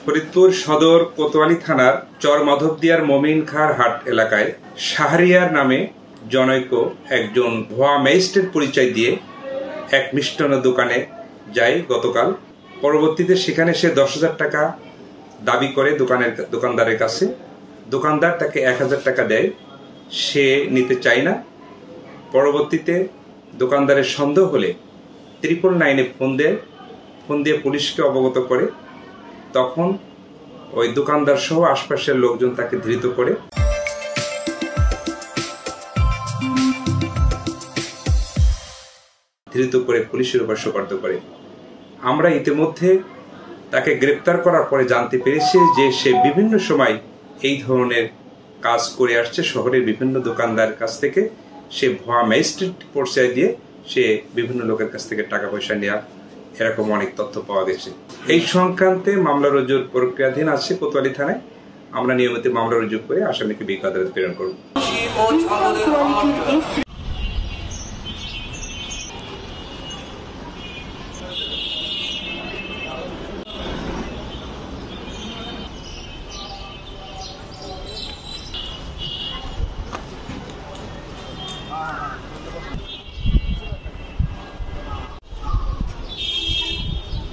ফরিদপুর সদর কোতোয়ালি থানার চর মাধবদিয়ার মমিন খাঁর হাট এলাকায় শাহরিয়ার নামে জনৈক একজন ভুয়া ম্যাজিস্ট্রেট পরিচয় দিয়ে এক মিষ্টান্ন দোকানে যায় গতকাল। পরবর্তীতে সেখানে সে 10,000 টাকা দাবি করে দোকানদারের কাছে। দোকানদার তাকে 1,000 টাকা দেয়, সে নিতে চায় না। পরবর্তীতে দোকানদারের সন্দেহ হলে 999-এ ফোন দিয়ে পুলিশকে অবগত করে। তখন ওই দোকানদার সহ আশপাশের লোকজন তাকে ধৃত করে পুলিশের উপর সোপর্দ করে। আমরা ইতিমধ্যে তাকে গ্রেপ্তার করার পরে জানতে পেরেছি যে সে বিভিন্ন সময় এই ধরনের কাজ করে আসছে। শহরের বিভিন্ন দোকানদার কাছ থেকে সে ভুয়া ম্যাজিস্ট্রেট পরিচয় দিয়ে সে বিভিন্ন লোকের কাছ থেকে টাকা পয়সা নেওয়া, এরকম অনেক তথ্য পাওয়া গেছে। এই সংক্রান্তে মামলা রুজুর প্রক্রিয়াধীন আছে কোতোয়ালি থানায়। আমরা নিয়মিত মামলা রুজু করে আসামিকে বিজ্ঞ আদালতে প্রেরণ করব।